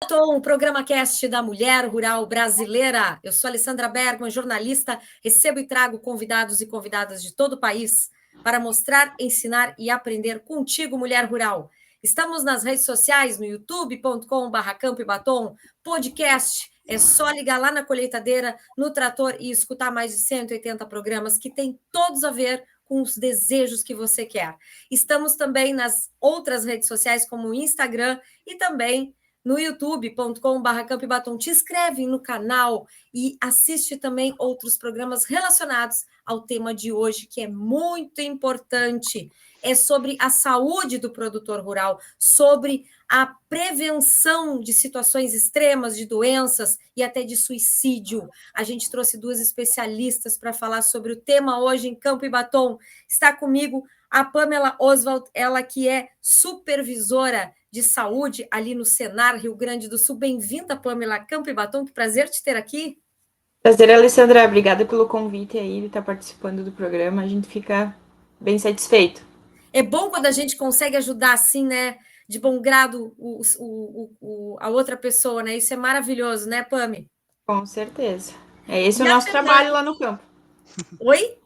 Voltou o programa Cast da Mulher Rural Brasileira. Eu sou Alessandra Bergman, jornalista. Recebo e trago convidados e convidadas de todo o país para mostrar, ensinar e aprender contigo, Mulher Rural. Estamos nas redes sociais, no youtube.com/Campo e Batom, podcast. É só ligar lá na colheitadeira, no trator e escutar mais de 180 programas que têm todos a ver com os desejos que você quer. Estamos também nas outras redes sociais, como o Instagram e também no youtube.com/Campo e Batom. Te inscreve no canal e assiste também outros programas relacionados ao tema de hoje, que é muito importante. É sobre a saúde do produtor rural, sobre a prevenção de situações extremas, de doenças e até de suicídio. A gente trouxe duas especialistas para falar sobre o tema hoje em Campo e Batom. Está comigo a Pamela Oswald, ela que é supervisora de saúde ali no Senar, Rio Grande do Sul. Bem-vinda, Pamela, Campo e Batom, que prazer te ter aqui. Prazer, Alessandra, obrigada pelo convite aí de estar participando do programa, a gente fica bem satisfeito. É bom quando a gente consegue ajudar assim, né, de bom grado a outra pessoa, né? Isso é maravilhoso, né, Pami? Com certeza. É esse E o a nosso Fernanda... trabalho lá no campo. Oi?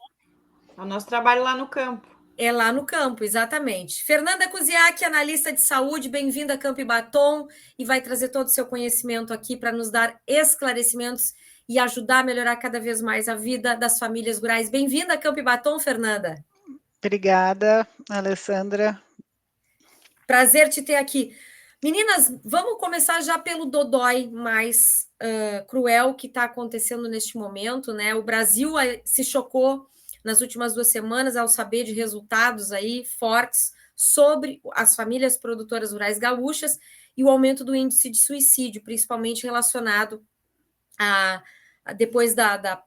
É o nosso trabalho lá no campo. É lá no campo, exatamente. Fernanda Kuziak, analista de saúde, bem-vinda a Campo e Batom e vai trazer todo o seu conhecimento aqui para nos dar esclarecimentos e ajudar a melhorar cada vez mais a vida das famílias rurais. Bem-vinda a Campo e Batom, Fernanda. Obrigada, Alessandra. Prazer te ter aqui. Meninas, vamos começar já pelo dodói mais cruel que está acontecendo neste momento, né? O Brasil se chocou nas últimas 2 semanas ao saber de resultados aí fortes sobre as famílias produtoras rurais gaúchas e o aumento do índice de suicídio, principalmente relacionado depois da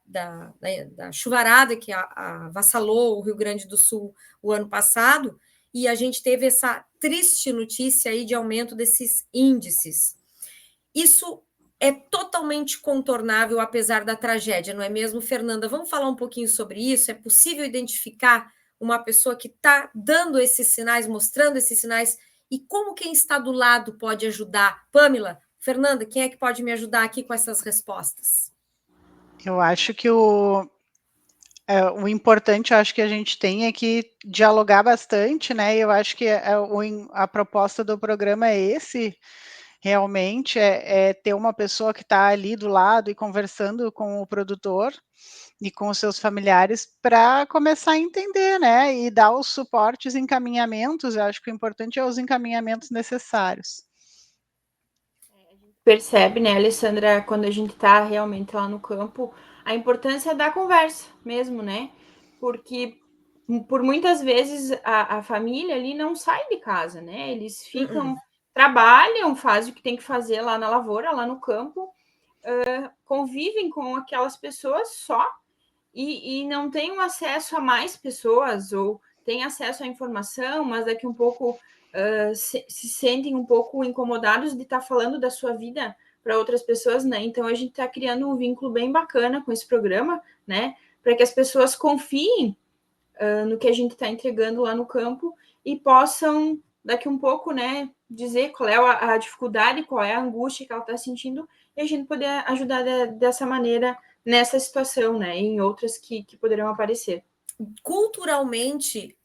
chuvarada que avassalou o Rio Grande do Sul o ano passado, e a gente teve essa triste notícia aí de aumento desses índices. Isso é totalmente contornável, apesar da tragédia, não é mesmo, Fernanda? Vamos falar um pouquinho sobre isso? É possível identificar uma pessoa que está dando esses sinais, mostrando esses sinais, e como quem está do lado pode ajudar? Pamela, Fernanda, quem é que pode me ajudar aqui com essas respostas? Eu acho que o importante, eu acho que a gente tem é que dialogar bastante, né? Eu acho que a proposta do programa é esse, realmente, é ter uma pessoa que está ali do lado e conversando com o produtor e com os seus familiares para começar a entender, né? E dar os suportes, encaminhamentos. Eu acho que o importante é os encaminhamentos necessários. Percebe, né, Alessandra, quando a gente está realmente lá no campo, a importância da conversa mesmo, né? Porque por muitas vezes a família ali não sai de casa, né? Eles ficam, trabalham, fazem o que tem que fazer lá na lavoura, lá no campo, convivem com aquelas pessoas só e não têm um acesso a mais pessoas ou têm acesso à informação, mas daqui um pouco se sentem um pouco incomodados de estar falando da sua vida para outras pessoas, né? Então a gente está criando um vínculo bem bacana com esse programa, né? Para que as pessoas confiem no que a gente está entregando lá no campo e possam, daqui um pouco, né, dizer qual é a dificuldade, qual é a angústia que ela está sentindo, e a gente poder ajudar dessa maneira nessa situação, né, e em outras que poderão aparecer. Culturalmente,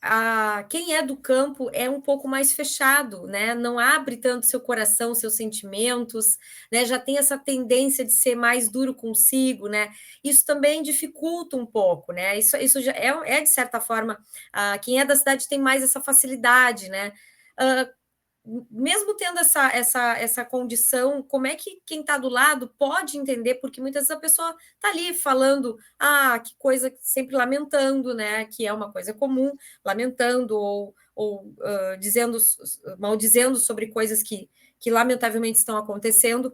quem é do campo é um pouco mais fechado, né? Não abre tanto seu coração, seus sentimentos, né? Já tem essa tendência de ser mais duro consigo, né? Isso também dificulta um pouco, né? Isso já de certa forma, quem é da cidade tem mais essa facilidade, né? Mesmo tendo essa condição, como é que quem está do lado pode entender? Porque muitas vezes a pessoa está ali falando, que coisa, sempre lamentando, né? Que é uma coisa comum, lamentando ou dizendo, maldizendo sobre coisas que lamentavelmente estão acontecendo.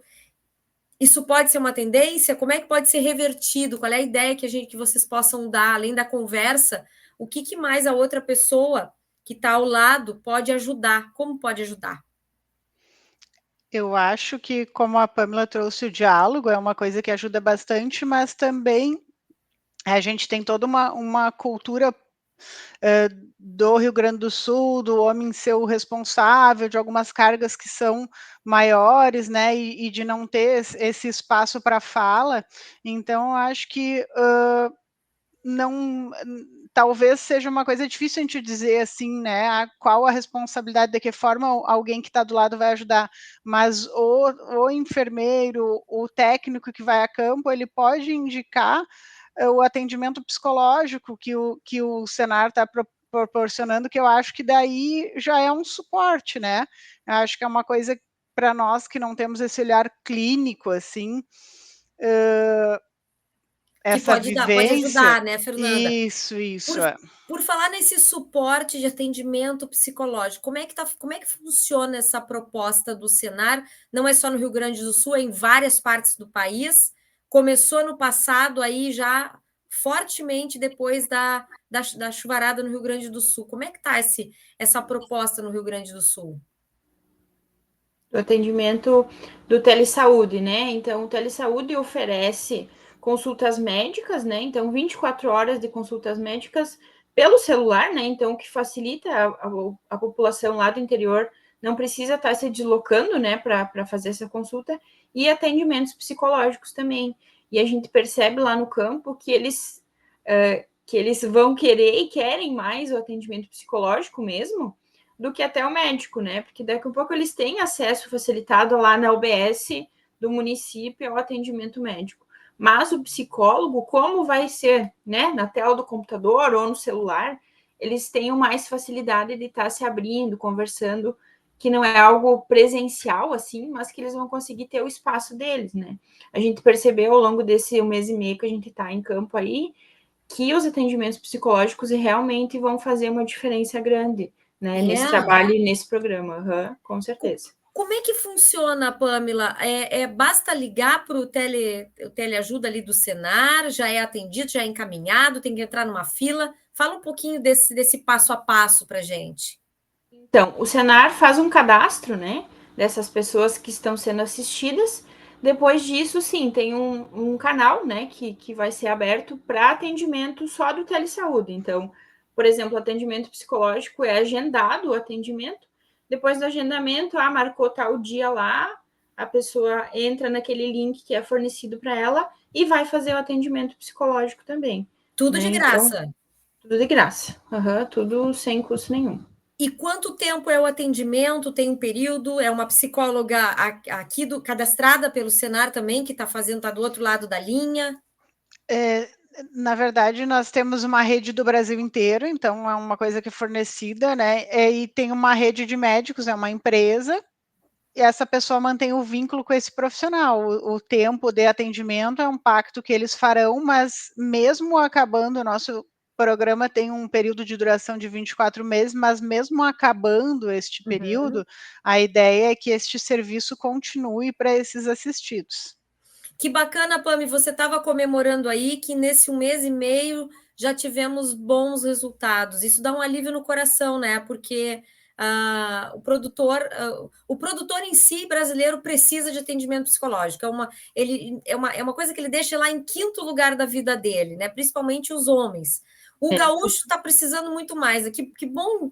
Isso pode ser uma tendência? Como é que pode ser revertido? Qual é a ideia que vocês possam dar, além da conversa? O que mais a outra pessoa que está ao lado pode ajudar? Como pode ajudar? Eu acho que, como a Pamela trouxe, o diálogo é uma coisa que ajuda bastante, mas também a gente tem toda uma cultura do Rio Grande do Sul, do homem ser o responsável, de algumas cargas que são maiores, né, e de não ter esse espaço para fala. Então, acho que não, talvez seja uma coisa difícil a gente dizer assim, né, qual a responsabilidade, de que forma alguém que está do lado vai ajudar, mas o enfermeiro, o técnico que vai a campo, ele pode indicar o atendimento psicológico que o Senar está proporcionando, que eu acho que daí já é um suporte, né? Eu acho que é uma coisa para nós que não temos esse olhar clínico, assim, Que essa pode vivência. ajudar, né, Fernanda? Isso, Por, é. por falar nesse suporte de atendimento psicológico, como é que funciona essa proposta do Senar? Não é só no Rio Grande do Sul, é em várias partes do país. Começou no passado aí já fortemente depois da chuvarada no Rio Grande do Sul. Como é que está essa proposta no Rio Grande do Sul? Do atendimento do telesaúde, né? Então, o telesaúde oferece consultas médicas, né? Então, 24 horas de consultas médicas pelo celular, né? Então, o que facilita a população lá do interior não precisa estar se deslocando, né, para fazer essa consulta, e atendimentos psicológicos também. E a gente percebe lá no campo que eles vão querer e querem mais o atendimento psicológico mesmo, do que até o médico, né? Porque daqui a pouco eles têm acesso facilitado lá na UBS do município ao atendimento médico. Mas o psicólogo, como vai ser, né, na tela do computador ou no celular, eles têm mais facilidade de estar se abrindo, conversando, que não é algo presencial, assim, mas que eles vão conseguir ter o espaço deles, né? A gente percebeu ao longo desse 1 mês e meio que a gente está em campo aí, que os atendimentos psicológicos realmente vão fazer uma diferença grande, né, nesse trabalho e nesse programa, com certeza. Como é que funciona, Pamela? Basta ligar para o teleajuda ali do Senar, já é atendido, já é encaminhado, tem que entrar numa fila. Fala um pouquinho desse passo a passo para a gente. Então, o Senar faz um cadastro, né, dessas pessoas que estão sendo assistidas. Depois disso, sim, tem um canal, né, que vai ser aberto para atendimento só do telesaúde. Então, por exemplo, atendimento psicológico é agendado o atendimento. Depois do agendamento, marcou tal dia lá, a pessoa entra naquele link que é fornecido para ela e vai fazer o atendimento psicológico também. Tudo né? de graça. Então, tudo de graça. Tudo sem custo nenhum. E quanto tempo é o atendimento? Tem um período? É uma psicóloga aqui cadastrada pelo Senar também, que está fazendo, está do outro lado da linha? Na verdade, nós temos uma rede do Brasil inteiro, então é uma coisa que é fornecida, né? E tem uma rede de médicos, é uma empresa, e essa pessoa mantém o vínculo com esse profissional. O tempo de atendimento é um pacto que eles farão, mas mesmo acabando, o nosso programa tem um período de duração de 24 meses, mas mesmo acabando este período, a ideia é que este serviço continue para esses assistidos. Que bacana, Pami, você estava comemorando aí que nesse 1 mês e meio já tivemos bons resultados. Isso dá um alívio no coração, né? Porque o produtor em si brasileiro precisa de atendimento psicológico. É uma coisa que ele deixa lá em quinto lugar da vida dele, né? Principalmente os homens. O gaúcho está precisando muito mais. Que bom.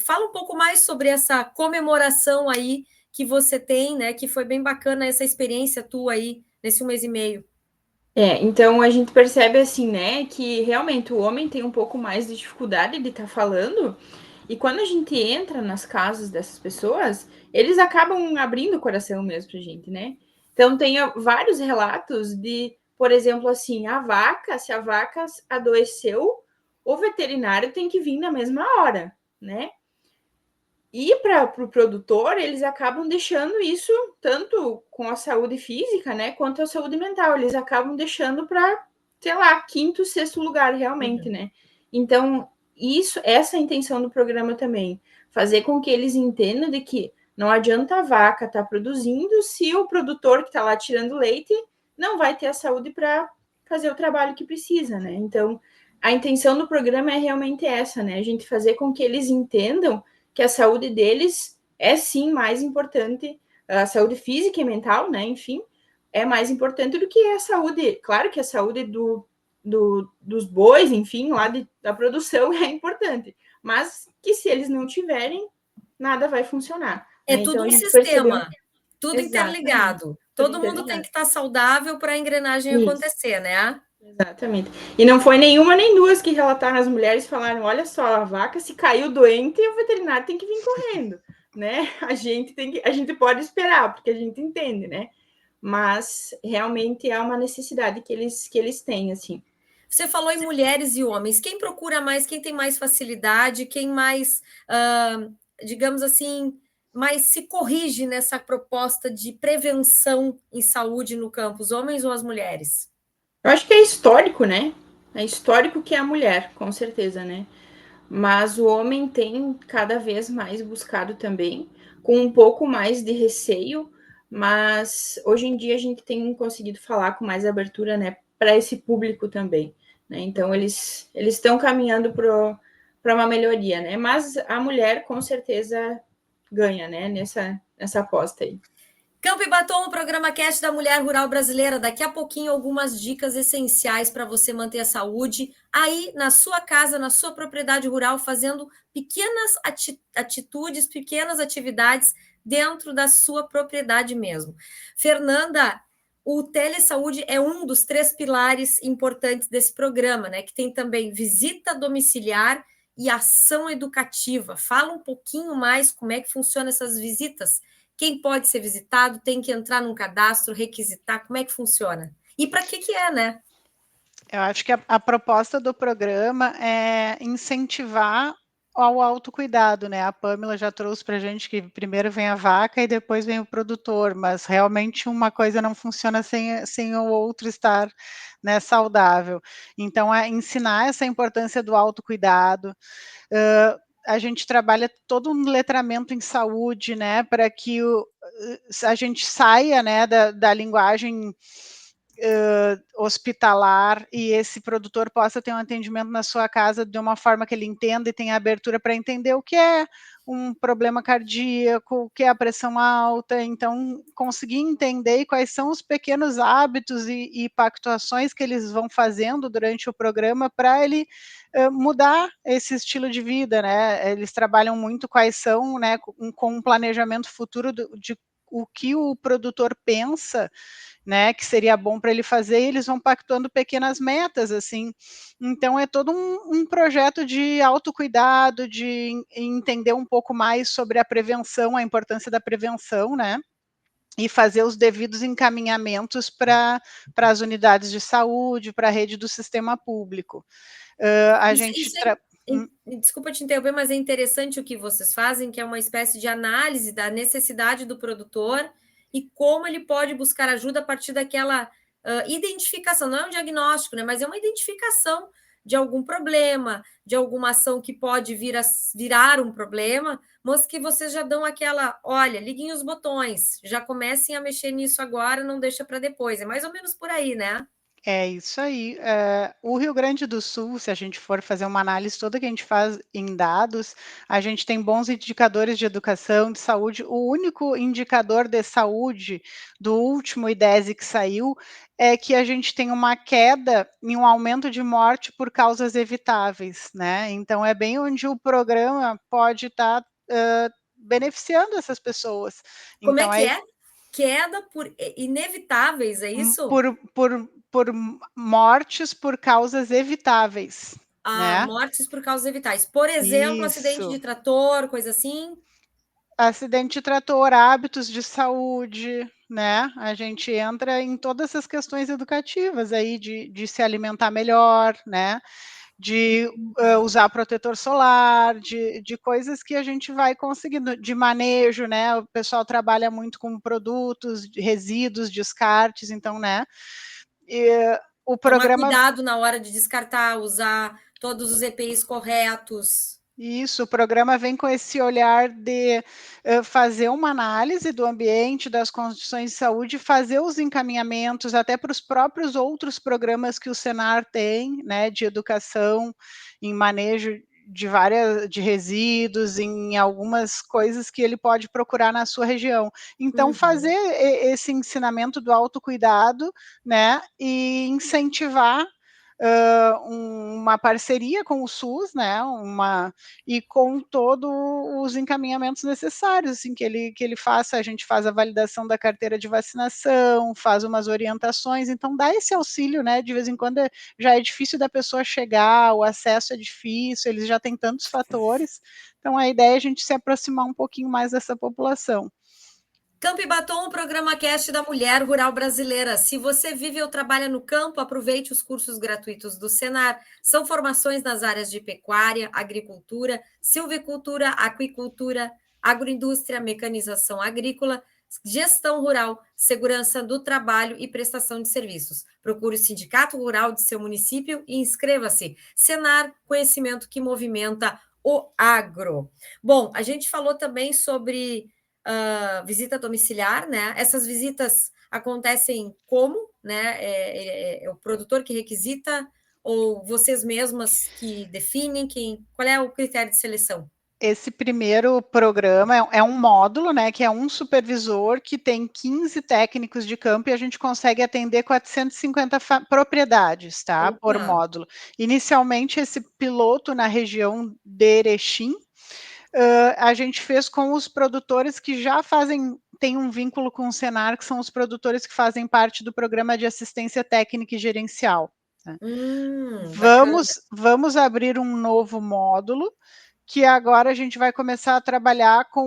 Fala um pouco mais sobre essa comemoração aí que você tem, né? Que foi bem bacana essa experiência tua aí nesse 1 mês e meio. Então a gente percebe assim, né, que realmente o homem tem um pouco mais de dificuldade de estar falando, e quando a gente entra nas casas dessas pessoas, eles acabam abrindo o coração mesmo pra gente, né? Então tem vários relatos de, por exemplo, assim, se a vaca adoeceu, o veterinário tem que vir na mesma hora, né? E para o produtor, eles acabam deixando isso tanto com a saúde física, né, quanto a saúde mental. Eles acabam deixando para, sei lá, quinto, sexto lugar, realmente, né? Então, essa é a intenção do programa também. Fazer com que eles entendam de que não adianta a vaca estar produzindo se o produtor que está lá tirando leite não vai ter a saúde para fazer o trabalho que precisa, né? Então, a intenção do programa é realmente essa, né? A gente fazer com que eles entendam que a saúde deles é sim mais importante, a saúde física e mental, né? Enfim, é mais importante do que a saúde. Claro que a saúde dos bois, enfim, lá da produção é importante. Mas que se eles não tiverem, nada vai funcionar. É Né? tudo Então, a um gente percebeu... sistema, tudo Exatamente. interligado. Tudo Todo mundo tem interligado. que estar saudável para a engrenagem Isso. acontecer, né? Exatamente. E não foi nenhuma nem duas que relataram, as mulheres falaram, olha só, a vaca se caiu doente, o veterinário tem que vir correndo, né? A gente pode esperar, porque a gente entende, né? Mas realmente é uma necessidade que eles têm, assim. Você falou em mulheres e homens. Quem procura mais, quem tem mais facilidade, quem mais, digamos assim, mais se corrige nessa proposta de prevenção em saúde no campo, os homens ou as mulheres? Eu acho que é histórico, né? É histórico que é a mulher, com certeza, né? Mas o homem tem cada vez mais buscado também, com um pouco mais de receio, mas hoje em dia a gente tem conseguido falar com mais abertura, né, para esse público também. Né? Então eles estão caminhando para uma melhoria, né? Mas a mulher com certeza ganha, né, nessa aposta aí. Campo e Batom, o programa Cast da Mulher Rural Brasileira. Daqui a pouquinho, algumas dicas essenciais para você manter a saúde aí na sua casa, na sua propriedade rural, fazendo pequenas atitudes, pequenas atividades dentro da sua propriedade mesmo. Fernanda, o Telesaúde é um dos 3 pilares importantes desse programa, né? Que tem também visita domiciliar e ação educativa. Fala um pouquinho mais como é que funciona essas visitas. Quem pode ser visitado tem que entrar num cadastro, requisitar, como é que funciona? E para que é, né? Eu acho que a proposta do programa é incentivar ao autocuidado, né? A Pamela já trouxe para a gente que primeiro vem a vaca e depois vem o produtor, mas realmente uma coisa não funciona sem o outro estar, né, saudável. Então, é ensinar essa importância do autocuidado. A gente trabalha todo um letramento em saúde, né, para que a gente saia, né, da linguagem hospitalar e esse produtor possa ter um atendimento na sua casa de uma forma que ele entenda e tenha abertura para entender o que é um problema cardíaco, o que é a pressão alta, então conseguir entender quais são os pequenos hábitos e pactuações que eles vão fazendo durante o programa para ele mudar esse estilo de vida, né? Eles trabalham muito quais são, né, com um planejamento futuro de o que o produtor pensa, né, que seria bom para ele fazer, e eles vão pactuando pequenas metas, assim. Então é todo um projeto de autocuidado, de entender um pouco mais sobre a prevenção, a importância da prevenção, né, e fazer os devidos encaminhamentos para as unidades de saúde, para a rede do sistema público. Desculpa te interromper, mas é interessante o que vocês fazem, que é uma espécie de análise da necessidade do produtor e como ele pode buscar ajuda a partir daquela identificação. Não é um diagnóstico, né? Mas é uma identificação de algum problema, de alguma ação que pode virar um problema, mas que vocês já dão aquela, olha, liguem os botões, já comecem a mexer nisso agora, não deixa para depois. É mais ou menos por aí, né? É isso aí. O Rio Grande do Sul, se a gente for fazer uma análise toda que a gente faz em dados, a gente tem bons indicadores de educação, de saúde. O único indicador de saúde do último IDESE que saiu é que a gente tem uma queda em um aumento de morte por causas evitáveis, né? Então, é bem onde o programa pode estar beneficiando essas pessoas. Como é Então, que é? Queda por inevitáveis, é isso? Por mortes por causas evitáveis, né? Mortes por causas evitáveis. Por exemplo, acidente Isso. de trator, coisa assim? Acidente de trator, hábitos de saúde, né? A gente entra em todas essas questões educativas aí de se alimentar melhor, né? De usar protetor solar, de coisas que a gente vai conseguindo, de manejo, né? O pessoal trabalha muito com produtos, resíduos, descartes, então, né? E o Tomar programa. cuidado na hora de descartar, usar todos os EPIs corretos. Isso, o programa vem com esse olhar de fazer uma análise do ambiente, das condições de saúde, fazer os encaminhamentos até para os próprios outros programas que o Senar tem, né, de educação, em manejo de resíduos, em algumas coisas que ele pode procurar na sua região. Então, fazer esse ensinamento do autocuidado, né, e incentivar uma parceria com o SUS, né, e com todos os encaminhamentos necessários, assim, que ele faça, a gente faz a validação da carteira de vacinação, faz umas orientações, então dá esse auxílio, né, de vez em quando já é difícil da pessoa chegar, o acesso é difícil, eles já têm tantos fatores, então a ideia é a gente se aproximar um pouquinho mais dessa população. Campo e Batom, o programa Cast da Mulher Rural Brasileira. Se você vive ou trabalha no campo, aproveite os cursos gratuitos do Senar. São formações nas áreas de pecuária, agricultura, silvicultura, aquicultura, agroindústria, mecanização agrícola, gestão rural, segurança do trabalho e prestação de serviços. Procure o Sindicato Rural de seu município e inscreva-se. Senar, conhecimento que movimenta o agro. Bom, a gente falou também sobre visita domiciliar, né? Essas visitas acontecem como, né? É o produtor que requisita ou vocês mesmas que definem qual é o critério de seleção? Esse primeiro programa é um módulo, né, que é um supervisor que tem 15 técnicos de campo e a gente consegue atender 450 propriedades, tá, por módulo. Inicialmente, esse piloto na região de Erechim, a gente fez com os produtores que já tem um vínculo com o Senar, que são os produtores que fazem parte do programa de assistência técnica e gerencial. Né? Vamos abrir um novo módulo, que agora a gente vai começar a trabalhar com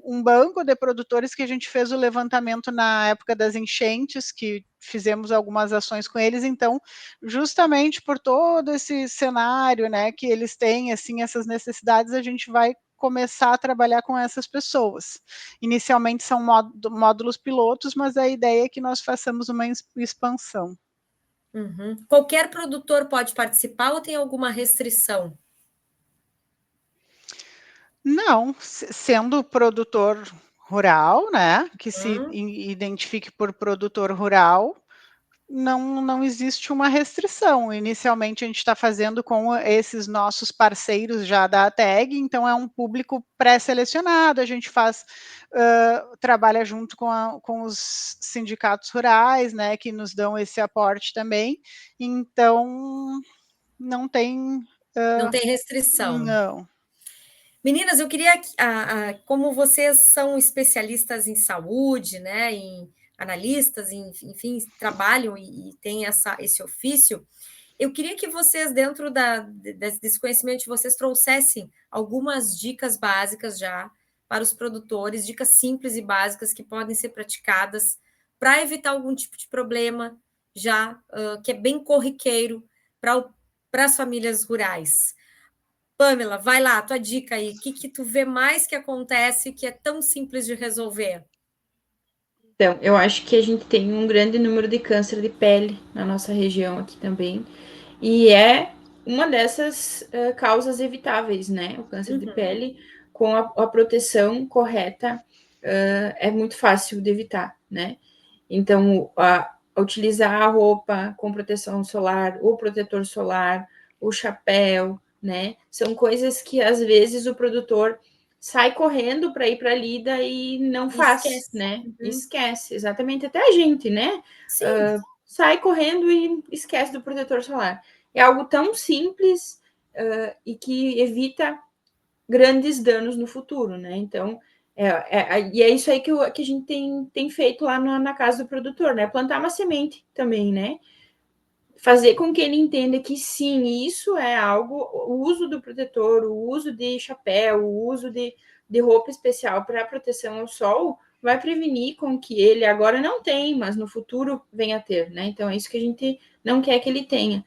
um banco de produtores que a gente fez o levantamento na época das enchentes, que fizemos algumas ações com eles, então, justamente por todo esse cenário, né, que eles têm, assim, essas necessidades, a gente vai começar a trabalhar com essas pessoas. Inicialmente são módulos pilotos, mas a ideia é que nós façamos uma expansão. Uhum. Qualquer produtor pode participar ou tem alguma restrição? Não, sendo produtor rural, né, que se identifique por produtor rural, não existe uma restrição. Inicialmente, a gente está fazendo com esses nossos parceiros já da ATEG, então é um público pré-selecionado, a gente trabalha junto com os sindicatos rurais, né, que nos dão esse aporte também, então não tem... Não tem restrição. Não. Meninas, eu queria, como vocês são especialistas em saúde, né, em analistas, enfim, trabalham e têm esse ofício, eu queria que vocês, dentro desse conhecimento, vocês trouxessem algumas dicas básicas já para os produtores, dicas simples e básicas que podem ser praticadas para evitar algum tipo de problema já, que é bem corriqueiro para as famílias rurais. Pamela, vai lá, tua dica aí. O que tu vê mais que acontece que é tão simples de resolver? Então, eu acho que a gente tem um grande número de câncer de pele na nossa região aqui também. E é uma dessas causas evitáveis, né? O câncer de pele, com a proteção correta, é muito fácil de evitar, né? Então, utilizar a roupa com proteção solar, o protetor solar, o chapéu, né? São coisas que às vezes o produtor sai correndo para ir para a lida e não faz, esquece, né? Esquece, exatamente. Até a gente, né? Sai correndo e esquece do protetor solar. É algo tão simples e que evita grandes danos no futuro, né? Então, e é isso aí que a gente tem feito lá na casa do produtor, né? Plantar uma semente também, né? Fazer com que ele entenda que sim, isso é algo, o uso do protetor, o uso de chapéu, o uso de roupa especial para proteção ao sol vai prevenir com que ele agora não tenha, mas no futuro venha a ter, né? Então é isso que a gente não quer que ele tenha.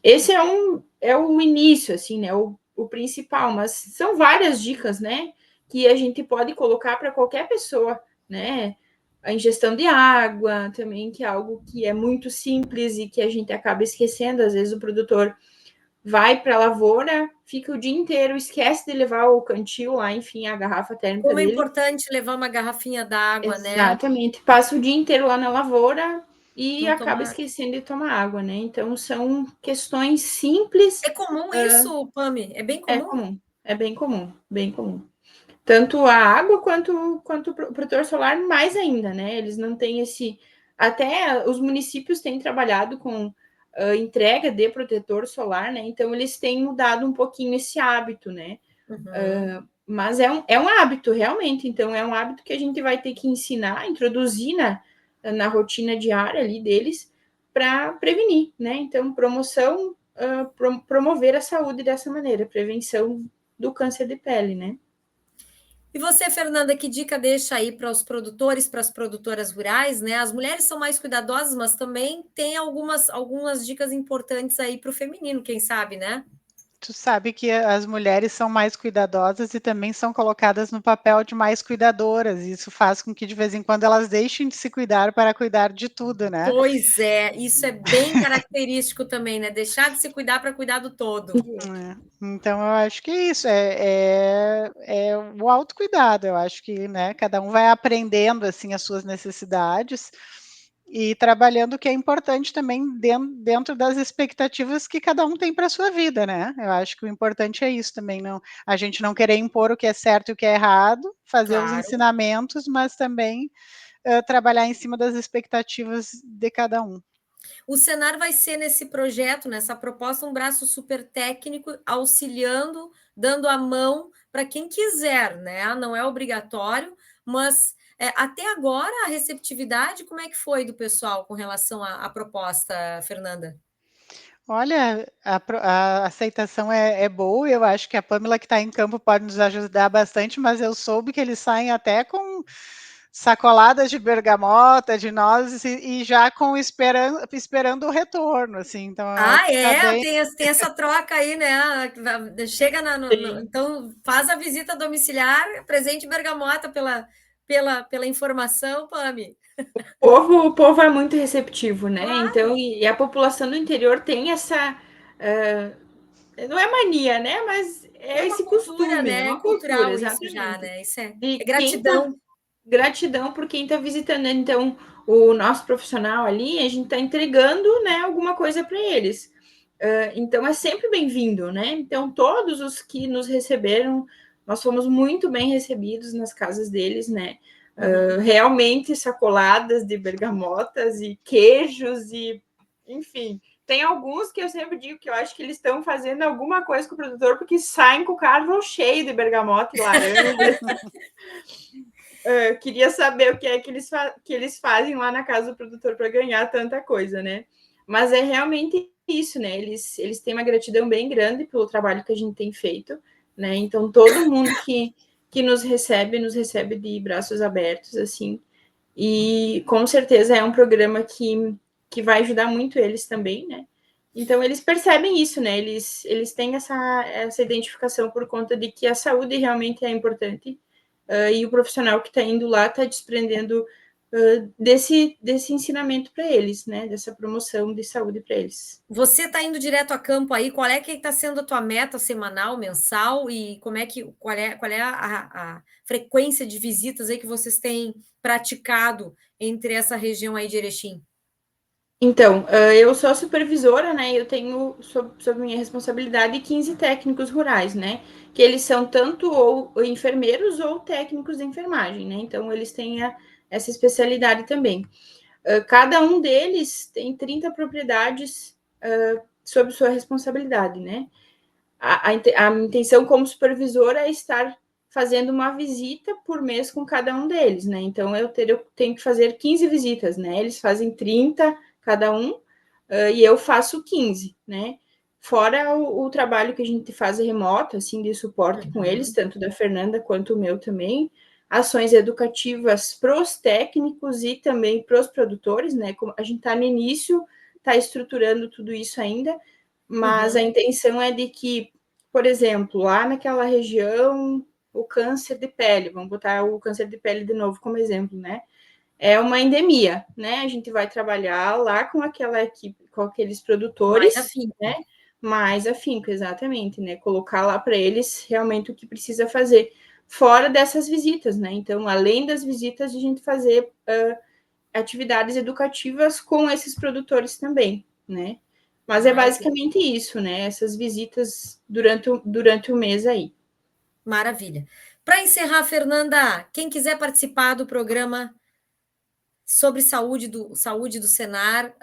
Esse é o início, assim, né? O principal, mas são várias dicas, né? Que a gente pode colocar para qualquer pessoa, né? A ingestão de água também, que é algo que é muito simples e que a gente acaba esquecendo. Às vezes o produtor vai para a lavoura, fica o dia inteiro, esquece de levar o cantil lá, enfim, a garrafa térmica Como dele. é importante levar uma garrafinha d'água, né? Exatamente. Passa o dia inteiro lá na lavoura e acaba esquecendo de tomar água, né? Então, são questões simples. É comum isso, Pami? É bem comum? É comum. É bem comum, bem comum. Tanto a água quanto o protetor solar, mais ainda, né? Eles não têm esse... Até os municípios têm trabalhado com entrega de protetor solar, né? Então, eles têm mudado um pouquinho esse hábito, né? Mas é um hábito, realmente. Então, é um hábito que a gente vai ter que ensinar, introduzir na rotina diária ali deles para prevenir, né? Então, promover a saúde dessa maneira, prevenção do câncer de pele, né? E você, Fernanda, que dica deixa aí para os produtores, para as produtoras rurais, né? As mulheres são mais cuidadosas, mas também tem algumas dicas importantes aí para o feminino, quem sabe, né? Tu sabe que as mulheres são mais cuidadosas e também são colocadas no papel de mais cuidadoras. Isso faz com que de vez em quando elas deixem de se cuidar para cuidar de tudo, né? Pois é, isso é bem característico também, né? Deixar de se cuidar para cuidar do todo. Então, eu acho que isso é o autocuidado. Eu acho que, né, cada um vai aprendendo assim as suas necessidades e trabalhando o que é importante também dentro das expectativas que cada um tem para a sua vida, né? Eu acho que o importante é isso também, não, a gente não querer impor o que é certo e o que é errado, fazer os Claro. ensinamentos, mas também trabalhar em cima das expectativas de cada um. O Senar vai ser nesse projeto, nessa proposta, um braço super técnico, auxiliando, dando a mão para quem quiser, né? Não é obrigatório, mas até agora a receptividade, como é que foi do pessoal com relação à proposta, Fernanda? Olha, a aceitação é boa, eu acho que a Pamela que está em campo pode nos ajudar bastante, mas eu soube que eles saem até com sacoladas de bergamota, de nozes e já esperando o retorno, assim, então eu acho que está bem. Tem essa troca aí, né? Chega então faz a visita domiciliar, presente bergamota pela informação, Pami. O povo é muito receptivo, né? Claro. Então, e a população do interior tem essa. Não é mania, né? Mas é esse cultura, costume, né? é uma Cultural cultura, isso exatamente. já, né? Isso é E gratidão. Gratidão por quem está visitando. Então, o nosso profissional ali, a gente está entregando, né, alguma coisa para eles. Então, é sempre bem-vindo, né? Então, todos os que nos receberam, nós fomos muito bem recebidos nas casas deles, né? Realmente sacoladas de bergamotas e queijos e, enfim, tem alguns que eu sempre digo que eu acho que eles estão fazendo alguma coisa com o produtor porque saem com o carro cheio de bergamota e laranja. Queria saber o que é que eles fazem lá na casa do produtor para ganhar tanta coisa, né? Mas é realmente isso, né? Eles têm uma gratidão bem grande pelo trabalho que a gente tem feito, né? Então, todo mundo que nos recebe de braços abertos, assim. E, com certeza, é um programa que vai ajudar muito eles também, né? Então, eles percebem isso, né? Eles têm essa identificação por conta de que a saúde realmente é importante. E o profissional que está indo lá está desprendendo desse ensinamento para eles, né? Dessa promoção de saúde para eles. Você está indo direto a campo aí, qual é que está sendo a tua meta semanal, mensal, e qual é a frequência de visitas aí que vocês têm praticado entre essa região aí de Erechim? Então, eu sou supervisora, né? Eu tenho sob minha responsabilidade 15 técnicos rurais, né? Que eles são tanto ou enfermeiros ou técnicos de enfermagem, né? Então, eles têm essa especialidade também. Cada um deles tem 30 propriedades sob sua responsabilidade, né? A intenção como supervisora é estar fazendo uma visita por mês com cada um deles, né? Então, eu tenho que fazer 15 visitas, né? Eles fazem 30 cada um, e eu faço 15, né? Fora o trabalho que a gente faz remoto, assim, de suporte com eles, tanto da Fernanda quanto o meu também, ações educativas para os técnicos e também para os produtores, né? Como a gente está no início, está estruturando tudo isso ainda, mas a intenção é de que, por exemplo, lá naquela região, o câncer de pele, vamos botar o câncer de pele de novo como exemplo, né? É uma endemia, né? A gente vai trabalhar lá com aquela equipe, com aqueles produtores, Mais afinco. né? Mais afinco, exatamente, né? Colocar lá para eles realmente o que precisa fazer, fora dessas visitas, né? Então, além das visitas, a gente fazer atividades educativas com esses produtores também, né? Mas é basicamente isso, né? Essas visitas durante o mês aí. Maravilha. Para encerrar, Fernanda, quem quiser participar do programa sobre saúde do Senar,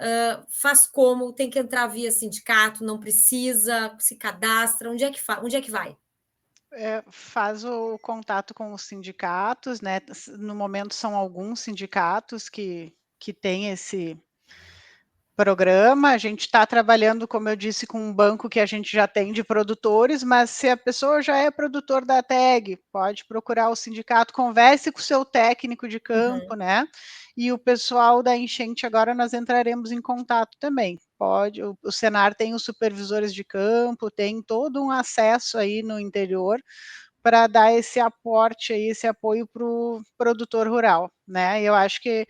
faz como? Tem que entrar via sindicato, não precisa, se cadastra, onde é que vai? Faz o contato com os sindicatos, né? No momento são alguns sindicatos que têm esse programa. A gente está trabalhando, como eu disse, com um banco que a gente já tem de produtores, mas se a pessoa já é produtor da TEG, pode procurar o sindicato, converse com o seu técnico de campo, né? E o pessoal da enchente, agora nós entraremos em contato também. O Senar tem os supervisores de campo, tem todo um acesso aí no interior para dar esse aporte aí, esse apoio para o produtor rural, né? Eu acho que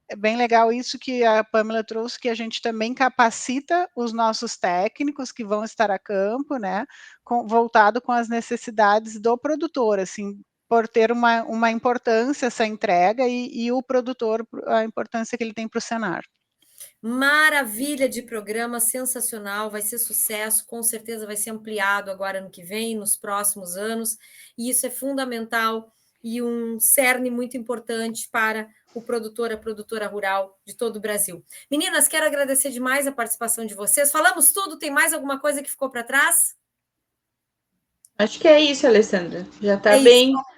é bem legal isso que a Pamela trouxe, que a gente também capacita os nossos técnicos que vão estar a campo, né, voltado com as necessidades do produtor, assim, por ter uma importância essa entrega e o produtor, a importância que ele tem para o Senar. Maravilha de programa, sensacional, vai ser sucesso, com certeza vai ser ampliado agora ano que vem, nos próximos anos, e isso é fundamental e um cerne muito importante para o produtor, a produtora rural de todo o Brasil. Meninas, quero agradecer demais a participação de vocês. Falamos tudo, tem mais alguma coisa que ficou para trás? Acho que é isso, Alessandra. Já está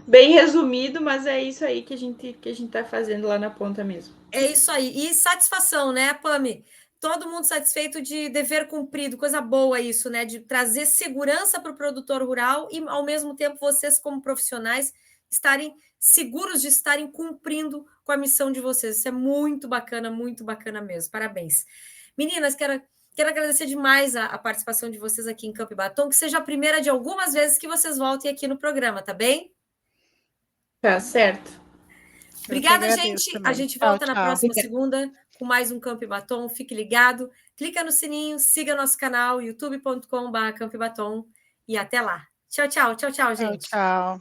bem resumido, mas é isso aí que a gente está fazendo lá na ponta mesmo. É isso aí. E satisfação, né, Pami? Todo mundo satisfeito de dever cumprido, coisa boa isso, né? De trazer segurança para o produtor rural e, ao mesmo tempo, vocês, como profissionais, estarem seguros de estarem cumprindo com a missão de vocês. Isso é muito bacana mesmo. Parabéns. Meninas, quero agradecer demais a participação de vocês aqui em Campo e Batom, que seja a primeira de algumas vezes que vocês voltem aqui no programa, tá bem? Tá certo. Obrigada, gente. Também. A gente volta tchau, na próxima segunda com mais um Campo e Batom. Fique ligado, clica no sininho, siga nosso canal youtube.com/Campo e Batom e até lá. Tchau, gente. Tchau.